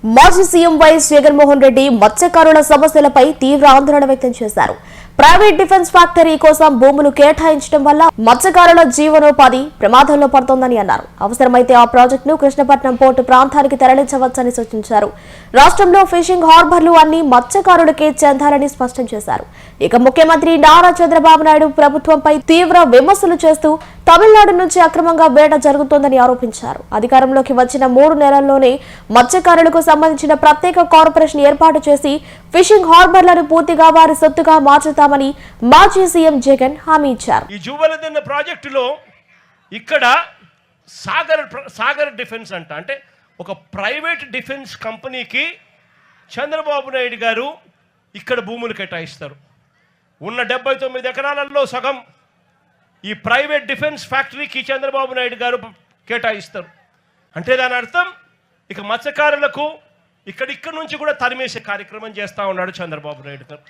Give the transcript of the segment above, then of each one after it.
మాజీ CM YS Jaganmohan Reddy మత్స్యకారుల సమస్యలపై తీవ్ర ఆందోళన వ్యక్తం చేశారు. ప్రైవేట్ డిఫెన్స్ ఫ్యాక్టరీ కోసం భూములు కేటాయించడం వల్ల మత్స్యకారుల జీవనోపాధి ప్రమాదంలో పడుతోందని అన్నారు. అవసరమైతే ఆ ప్రాజెక్టును కృష్ణపట్నం పోర్టు ప్రాంతానికి తరలించవచ్చని సూచించారు. రాష్ట్రంలో ఫిషింగ్ హార్బర్లు అన్ని మత్స్యకారులకే చెందాలని స్పష్టం చేశారు. ఇక ముఖ్యమంత్రి నారా చంద్రబాబు నాయుడు ప్రభుత్వంపై తీవ్ర విమర్శలు చేస్తూ తమిళనాడు నుంచి అక్రమంగా వేట జరుగుతోందని ఆరోపించారు. అధికారంలోకి వచ్చిన 3 నెలల్లోనే మత్స్యకారులకు సంబంధించిన ప్రత్యేక కార్పొరేషన్ ఏర్పాటు చేసి ఫిషింగ్ హార్బర్లను పూర్తిగా వారి సొత్తుగా మార్చుతామని మాజీ సీఎం జగన్ హామీ ఇచ్చారు. ఈ జూవలదిన్న ప్రాజెక్టులో ఇక్కడ సాగర్ డిఫెన్స్ అంటే ఒక ప్రైవేట్ డిఫెన్స్ కంపెనీకి చంద్రబాబు నాయుడు గారు ఇక్కడ భూములు కేటాయిస్తారు. ఉన్న 79 ఎకరాలలో సగం ఈ ప్రైవేట్ డిఫెన్స్ ఫ్యాక్టరీకి చంద్రబాబు నాయుడు గారు కేటాయిస్తారు. అంటే దాని అర్థం ఇక మత్స్యకారులకు ఇక్కడ నుంచి కూడా తరిమేసే కార్యక్రమం చేస్తూ ఉన్నాడు చంద్రబాబు నాయుడు గారు.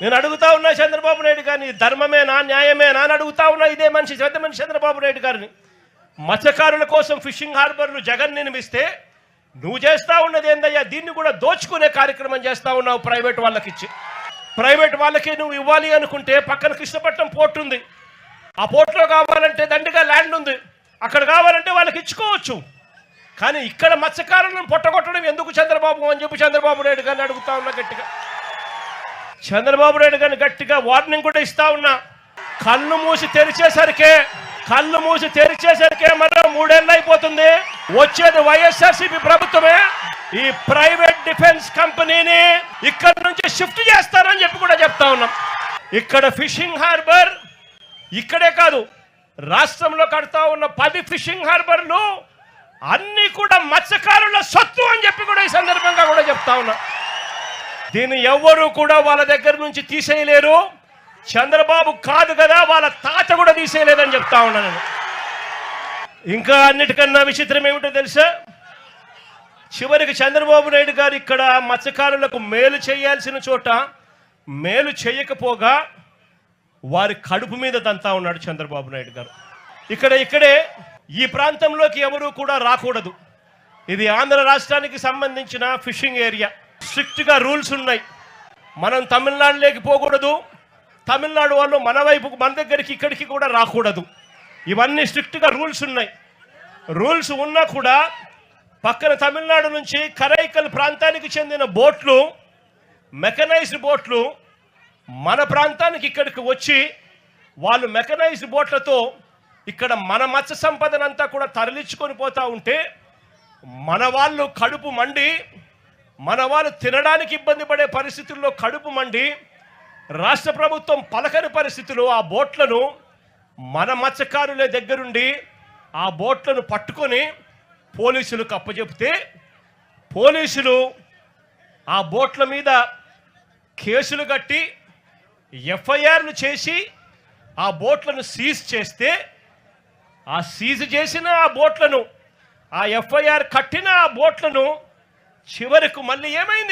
నేను అడుగుతా ఉన్నా చంద్రబాబు నాయుడు గారిని, ధర్మమేనా న్యాయమేనా అని అడుగుతా ఉన్నా. ఇదే మనిషి పెద్ద మనిషి చంద్రబాబు నాయుడు గారిని. మత్స్యకారుల కోసం ఫిషింగ్ హార్బర్లు జగన్ నిర్మిస్తే నువ్వు చేస్తా ఉన్నది ఏందయ్యా? దీన్ని కూడా దోచుకునే కార్యక్రమం చేస్తా ఉన్నావు ప్రైవేట్ వాళ్ళకి ఇచ్చి. ప్రైవేట్ వాళ్ళకి నువ్వు ఇవ్వాలి అనుకుంటే పక్కన కృష్ణపట్నం పోర్ట్ ఉంది. ఆ పోర్ట్లో కావాలంటే దండిగా ల్యాండ్ ఉంది, అక్కడ కావాలంటే వాళ్ళకి ఇచ్చుకోవచ్చు. కానీ ఇక్కడ మత్స్యకారులను పొట్టగొట్టడం ఎందుకు చంద్రబాబు అని చెప్పి చంద్రబాబు నాయుడు గారిని అడుగుతా ఉన్నా గట్టిగా. చంద్రబాబు నాయుడు గారిని గట్టిగా వార్నింగ్ కూడా ఇస్తా ఉన్నా. కళ్ళు మూసి తెరిచేసరికే మరో 3 ఏళ్ళు అయిపోతుంది. వచ్చేది వైఎస్ఆర్సీపీ ప్రభుత్వమే. ఈ ప్రైవేట్ డిఫెన్స్ కంపెనీని ఇక్కడ నుంచి షిఫ్ట్ చేస్తారని చెప్పి కూడా చెప్తా ఉన్నాం. ఇక్కడ ఫిషింగ్ హార్బర్ ఇక్కడే కాదు, రాష్ట్రంలో కడతా ఉన్న 10 ఫిషింగ్ హార్బర్లు అన్ని కూడా మత్స్యకారుల సొత్తు అని చెప్పి కూడా ఈ సందర్భంగా కూడా చెప్తా ఉన్నా. దీన్ని ఎవ్వరూ కూడా వాళ్ళ దగ్గర నుంచి తీసేయలేరు. చంద్రబాబు కాదు కదా, వాళ్ళ తాత కూడా తీసేయలేదని చెప్తా ఉన్నాను. ఇంకా అన్నిటికన్నా విచిత్రం ఏమిటో తెలుసా? చివరికి చంద్రబాబు నాయుడు గారు ఇక్కడ మత్స్యకారులకు మేలు చేయాల్సిన చోట మేలు చేయకపోగా వారి కడుపు మీద తంతా ఉన్నాడు చంద్రబాబు నాయుడు గారు. ఇక్కడే ఈ ప్రాంతంలోకి ఎవరూ కూడా రాకూడదు. ఇది ఆంధ్ర రాష్ట్రానికి సంబంధించిన ఫిషింగ్ ఏరియా. స్ట్రిక్ట్గా రూల్స్ ఉన్నాయి. మనం తమిళనాడులోకి పోకూడదు, తమిళనాడు వాళ్ళు మన దగ్గరికి ఇక్కడికి కూడా రాకూడదు. ఇవన్నీ స్ట్రిక్ట్గా రూల్స్ ఉన్నాయి. రూల్స్ ఉన్నా కూడా పక్కన తమిళనాడు నుంచి కరైకల్ ప్రాంతానికి చెందిన బోట్లు, మెకనైజ్డ్ బోట్లు మన ప్రాంతానికి ఇక్కడికి వచ్చి వాళ్ళు మెకనైజ్డ్ బోట్లతో ఇక్కడ మన మత్స్య సంపదనంతా కూడా తరలించుకొని పోతూ ఉంటే మన వాళ్ళు కడుపు మండి, మన వాళ్ళు తినడానికి ఇబ్బంది పడే పరిస్థితుల్లో కడుపు మండి రాష్ట్ర ప్రభుత్వం పలకని పరిస్థితుల్లో ఆ బోట్లను మన మత్స్యకారుల దగ్గరుండి ఆ బోట్లను పట్టుకొని పోలీసులకు అప్పచెప్తే పోలీసులు ఆ బోట్ల మీద కేసులు కట్టి ఎఫ్ఐఆర్లు చేసి ఆ బోట్లను సీజ్ చేస్తే ఆ సీజ్ చేసిన ఆ బోట్లను, ఆ ఎఫ్ఐఆర్ కట్టిన ఆ బోట్లను చివరకు మళ్ళీ ఏమైంది?